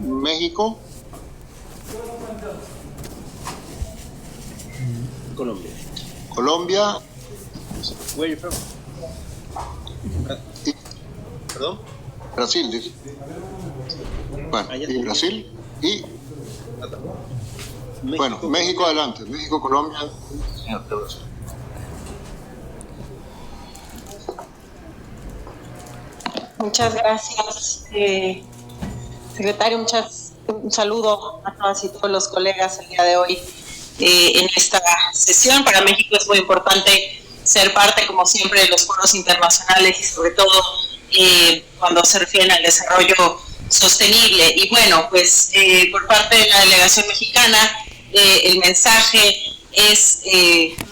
México. Colombia. Colombia. Where are you from? ¿Perdón? Brasil, dice. Bueno, y Brasil y... Bueno, México adelante. México, Colombia, señor Brasil. Muchas gracias, secretario. Un saludo a todas y todos los colegas el día de hoy en esta sesión. Para México es muy importante ser parte, como siempre, de los foros internacionales y sobre todo cuando se refieren al desarrollo sostenible. Y bueno, pues por parte de la delegación mexicana, el mensaje es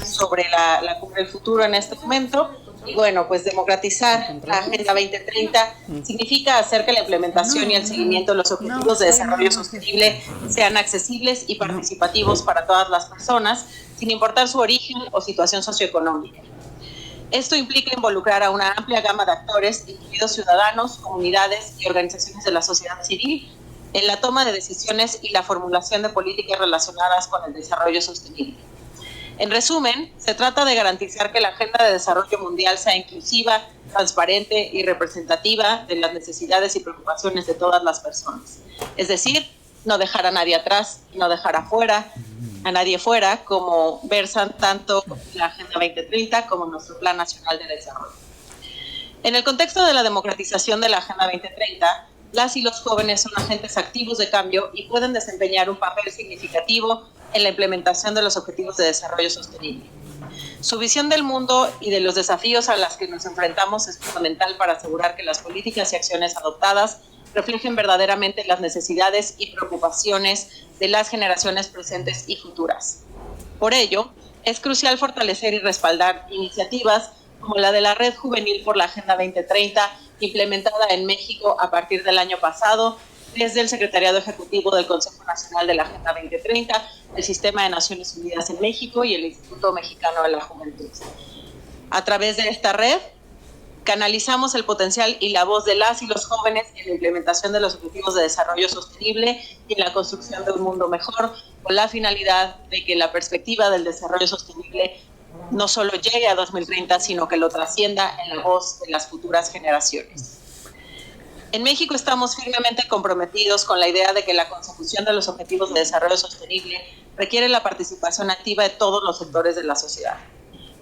sobre la Cumbre del Futuro en este momento. Y bueno, pues democratizar la Agenda 2030 significa hacer que la implementación y el seguimiento de los objetivos de desarrollo sostenible sean accesibles y participativos para todas las personas, sin importar su origen o situación socioeconómica. Esto implica involucrar a una amplia gama de actores, incluidos ciudadanos, comunidades y organizaciones de la sociedad civil, en la toma de decisiones y la formulación de políticas relacionadas con el desarrollo sostenible. En resumen, se trata de garantizar que la Agenda de Desarrollo Mundial sea inclusiva, transparente y representativa de las necesidades y preocupaciones de todas las personas. Es decir, no dejar a nadie atrás, no dejar a nadie fuera, como versan tanto la Agenda 2030 como nuestro Plan Nacional de Desarrollo. En el contexto de la democratización de la Agenda 2030, las y los jóvenes son agentes activos de cambio y pueden desempeñar un papel significativo en la implementación de los objetivos de desarrollo sostenible. Su visión del mundo y de los desafíos a los que nos enfrentamos es fundamental para asegurar que las políticas y acciones adoptadas reflejen verdaderamente las necesidades y preocupaciones de las generaciones presentes y futuras. Por ello, es crucial fortalecer y respaldar iniciativas como la de la Red Juvenil por la Agenda 2030, implementada en México a partir del año pasado, desde el Secretariado Ejecutivo del Consejo Nacional de la Agenda 2030, el Sistema de Naciones Unidas en México y el Instituto Mexicano de la Juventud. A través de esta red, canalizamos el potencial y la voz de las y los jóvenes en la implementación de los objetivos de desarrollo sostenible y en la construcción de un mundo mejor, con la finalidad de que la perspectiva del desarrollo sostenible no solo llegue a 2030, sino que lo trascienda en la voz de las futuras generaciones. En México estamos firmemente comprometidos con la idea de que la consecución de los objetivos de desarrollo sostenible requiere la participación activa de todos los sectores de la sociedad.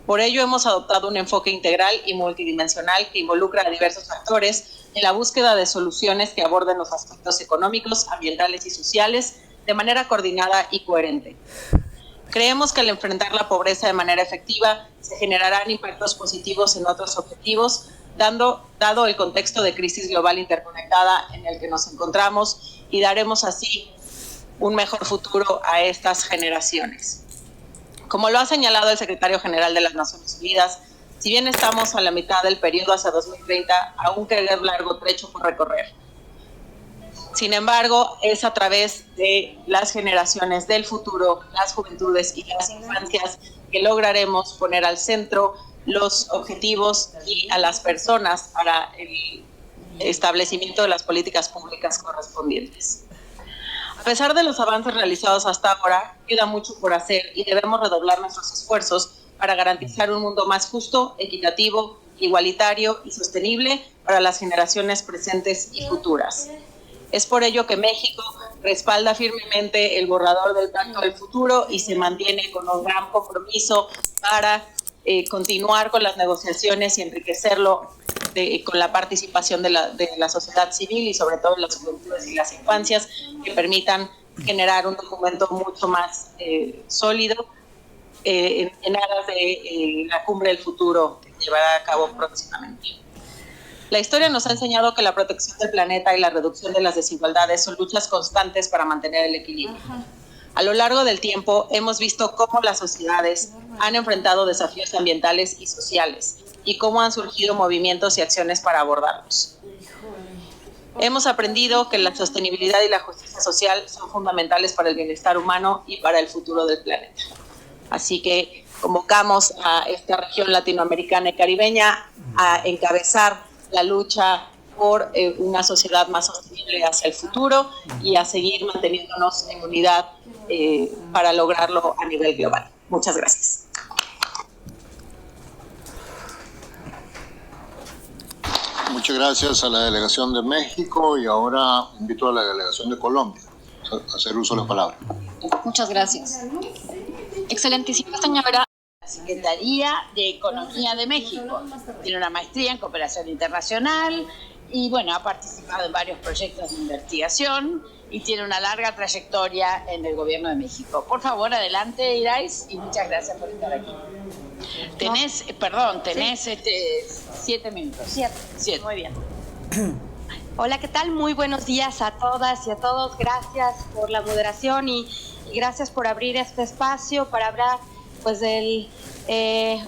Por ello hemos adoptado un enfoque integral y multidimensional que involucra a diversos actores en la búsqueda de soluciones que aborden los aspectos económicos, ambientales y sociales de manera coordinada y coherente. Creemos que al enfrentar la pobreza de manera efectiva se generarán impactos positivos en otros objetivos, dado el contexto de crisis global interconectada en el que nos encontramos, y daremos así un mejor futuro a estas generaciones. Como lo ha señalado el secretario general de las Naciones Unidas, si bien estamos a la mitad del periodo hacia 2030, aún queda un largo trecho por recorrer. Sin embargo, es a través de las generaciones del futuro, las juventudes y las infancias que lograremos poner al centro los objetivos y a las personas para el establecimiento de las políticas públicas correspondientes. A pesar de los avances realizados hasta ahora, queda mucho por hacer y debemos redoblar nuestros esfuerzos para garantizar un mundo más justo, equitativo, igualitario y sostenible para las generaciones presentes y futuras. Es por ello que México respalda firmemente el borrador del Pacto del Futuro y se mantiene con un gran compromiso para continuar con las negociaciones y enriquecerlo con la participación de la sociedad civil y sobre todo de las juventudes y las infancias, que permitan generar un documento mucho más sólido en aras de la Cumbre del Futuro que se llevará a cabo próximamente. La historia nos ha enseñado que la protección del planeta y la reducción de las desigualdades son luchas constantes para mantener el equilibrio. A lo largo del tiempo hemos visto cómo las sociedades han enfrentado desafíos ambientales y sociales y cómo han surgido movimientos y acciones para abordarlos. Hemos aprendido que la sostenibilidad y la justicia social son fundamentales para el bienestar humano y para el futuro del planeta. Así que convocamos a esta región latinoamericana y caribeña a encabezar la lucha por una sociedad más sostenible hacia el futuro y a seguir manteniéndonos en unidad para lograrlo a nivel global. Muchas gracias. Muchas gracias a la delegación de México y ahora invito a la delegación de Colombia a hacer uso de la palabra. Muchas gracias. Excelentísima señora. Secretaría de Economía de México. Tiene una maestría en cooperación internacional y, bueno, ha participado en varios proyectos de investigación y tiene una larga trayectoria en el gobierno de México. Por favor, adelante, Irais, y muchas gracias por estar aquí. Tenés 7 minutos. 7. Muy bien. Hola, ¿qué tal? Muy buenos días a todas y a todos. Gracias por la moderación y gracias por abrir este espacio para hablar pues de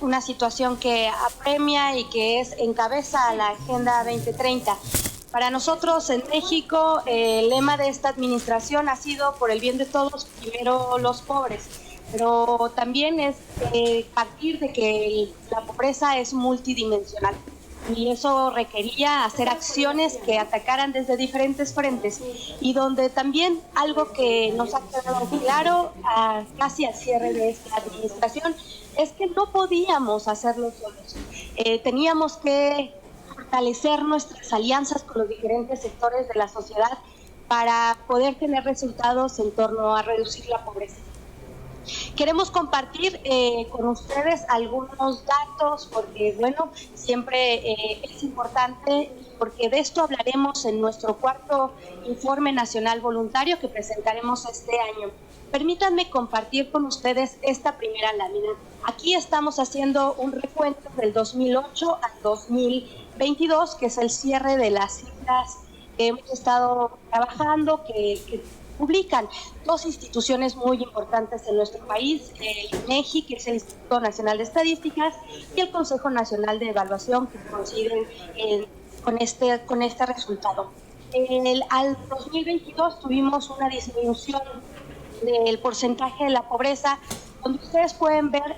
una situación que apremia y que encabeza la Agenda 2030. Para nosotros en México el lema de esta administración ha sido por el bien de todos, primero los pobres, pero también es partir de que la pobreza es multidimensional. Y eso requería hacer acciones que atacaran desde diferentes frentes y donde también algo que nos ha quedado claro casi al cierre de esta administración es que no podíamos hacerlo solos. Teníamos que fortalecer nuestras alianzas con los diferentes sectores de la sociedad para poder tener resultados en torno a reducir la pobreza. Queremos compartir con ustedes algunos datos porque, bueno, siempre es importante, porque de esto hablaremos en nuestro cuarto informe nacional voluntario que presentaremos este año. Permítanme compartir con ustedes esta primera lámina. Aquí estamos haciendo un recuento del 2008 al 2022, que es el cierre de las cifras que hemos estado trabajando, que publican dos instituciones muy importantes en nuestro país, el INEGI, que es el Instituto Nacional de Estadísticas, y el Consejo Nacional de Evaluación, que coinciden con este resultado. Al 2022 tuvimos una disminución del porcentaje de la pobreza, donde ustedes pueden ver,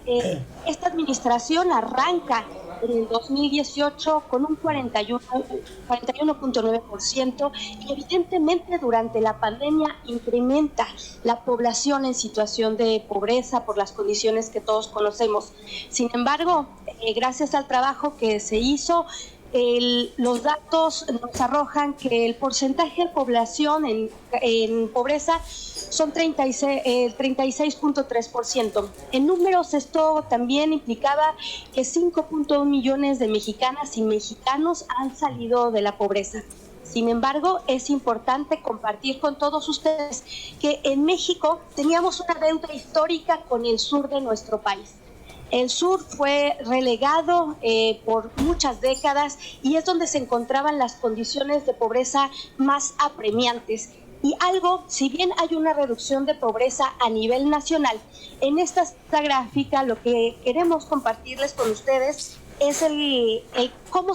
esta administración arranca en el 2018 con un 41.9% y evidentemente durante la pandemia incrementa la población en situación de pobreza por las condiciones que todos conocemos. Sin embargo, gracias al trabajo que se hizo, los datos nos arrojan que el porcentaje de población en pobreza son 36.3%. En números, esto también implicaba que 5.1 millones de mexicanas y mexicanos han salido de la pobreza. Sin embargo, es importante compartir con todos ustedes que en México teníamos una deuda histórica con el sur de nuestro país. El sur fue relegado por muchas décadas y es donde se encontraban las condiciones de pobreza más apremiantes. Y si bien hay una reducción de pobreza a nivel nacional, en esta gráfica lo que queremos compartirles con ustedes es cómo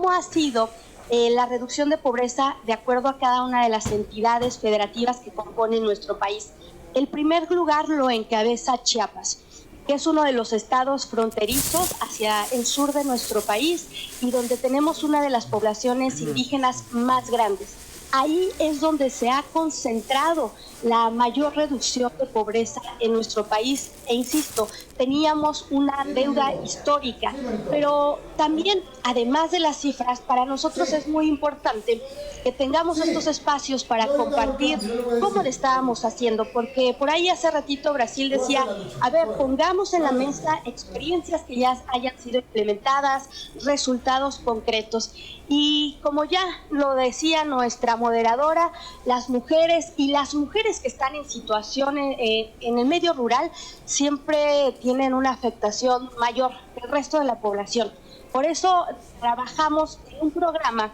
ha sido la reducción de pobreza de acuerdo a cada una de las entidades federativas que componen nuestro país. El primer lugar lo encabeza Chiapas, que es uno de los estados fronterizos hacia el sur de nuestro país y donde tenemos una de las poblaciones indígenas más grandes. Ahí es donde se ha concentrado la mayor reducción de pobreza en nuestro país. E insisto, teníamos una deuda histórica, pero también, además de las cifras, para nosotros es muy importante que tengamos estos espacios para compartir cómo le estábamos haciendo, porque por ahí hace ratito Brasil decía, a ver, pongamos en la mesa experiencias que ya hayan sido implementadas, resultados concretos. Y como ya lo decía nuestra moderadora, las mujeres que están en situación en el medio rural siempre tienen una afectación mayor que el resto de la población. Por eso trabajamos en un programa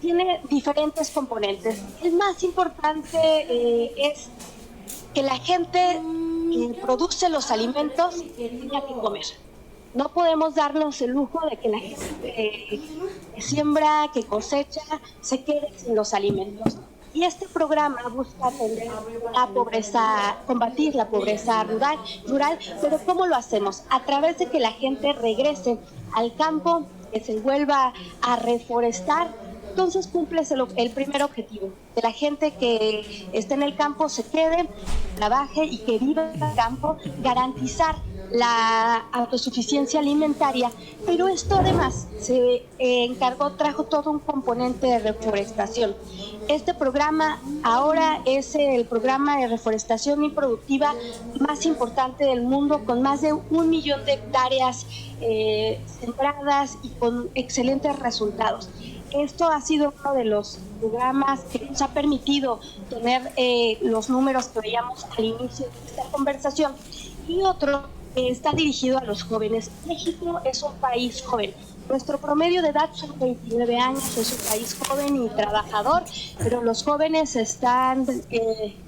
tiene diferentes componentes. El más importante es que la gente que produce los alimentos tenga que comer. No podemos darnos el lujo de que la gente que siembra, que cosecha, se quede sin los alimentos. Y este programa busca atender la pobreza, combatir la pobreza rural, pero ¿cómo lo hacemos? A través de que la gente regrese al campo que se vuelva a reforestar, entonces cumples el primer objetivo, que la gente que esté en el campo se quede, trabaje y que viva en el campo, garantizar la autosuficiencia alimentaria, pero esto además se trajo todo un componente de reforestación. Este programa ahora es el programa de reforestación improductiva más importante del mundo, con más de 1 millón de hectáreas sembradas y con excelentes resultados. Esto ha sido uno de los programas que nos ha permitido tener los números que veíamos al inicio de esta conversación. Y otro está dirigido a los jóvenes. México es un país joven. Nuestro promedio de edad son 29 años, es un país joven y trabajador, pero los jóvenes están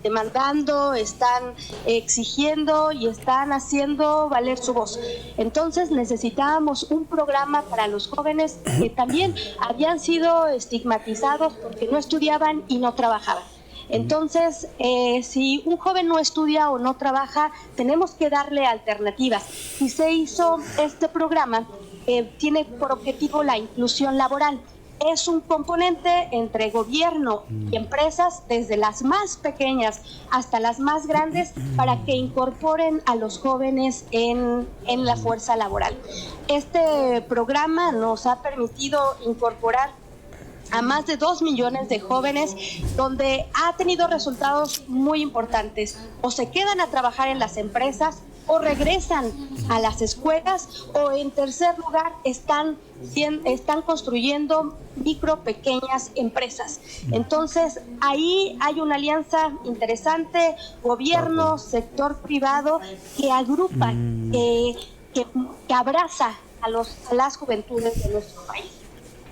demandando, están exigiendo y están haciendo valer su voz. Entonces necesitábamos un programa para los jóvenes que también habían sido estigmatizados porque no estudiaban y no trabajaban. Entonces, si un joven no estudia o no trabaja, tenemos que darle alternativas. Y se hizo este programa que tiene por objetivo la inclusión laboral. Es un componente entre gobierno y empresas, desde las más pequeñas hasta las más grandes, para que incorporen a los jóvenes en la fuerza laboral. Este programa nos ha permitido incorporar a más de 2 millones de jóvenes, donde ha tenido resultados muy importantes. O se quedan a trabajar en las empresas, o regresan a las escuelas, o en tercer lugar están construyendo pequeñas empresas. Entonces ahí hay una alianza interesante, gobierno, sector privado, que agrupa, que abraza a las juventudes de nuestro país.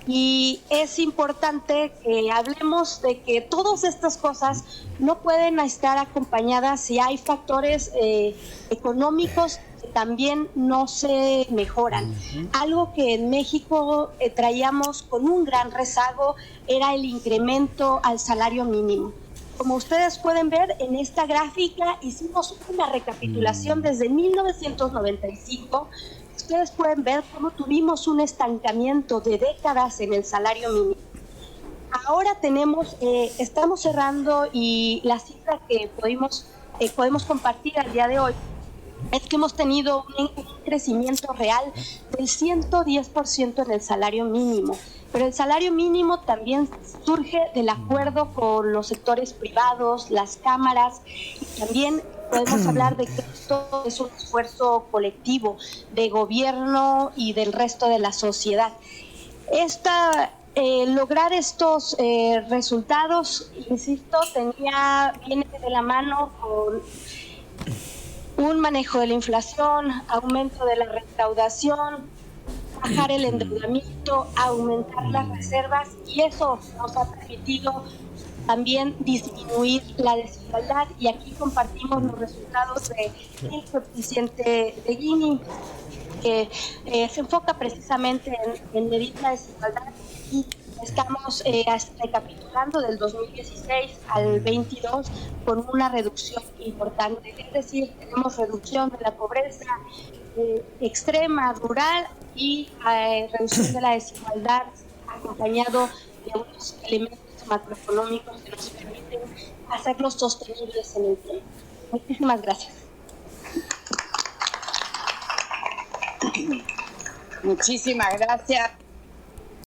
Y es importante que hablemos de que todas estas cosas no pueden estar acompañadas si hay factores económicos que también no se mejoran. Algo que en México traíamos con un gran rezago era el incremento al salario mínimo. Como ustedes pueden ver en esta gráfica, hicimos una recapitulación desde 1995. Ustedes pueden ver cómo tuvimos un estancamiento de décadas en el salario mínimo. Ahora estamos cerrando, y la cifra que podemos compartir al día de hoy es que hemos tenido un crecimiento real del 110% en el salario mínimo. Pero el salario mínimo también surge del acuerdo con los sectores privados, las cámaras, y también podemos hablar de que esto es un esfuerzo colectivo de gobierno y del resto de la sociedad. Lograr estos resultados, insisto, viene de la mano con un manejo de la inflación, aumento de la recaudación, bajar el endeudamiento, aumentar las reservas, y eso nos ha permitido también disminuir la desigualdad. Y aquí compartimos los resultados del coeficiente de Gini, que se enfoca precisamente en medir la desigualdad, y estamos recapitulando del 2016 al 22 con una reducción importante. Es decir, tenemos reducción de la pobreza extrema, rural, y reducción de la desigualdad, acompañado de unos elementos macroeconómicos que nos permiten hacerlos sostenibles en el tiempo. Muchísimas gracias. Muchísimas gracias,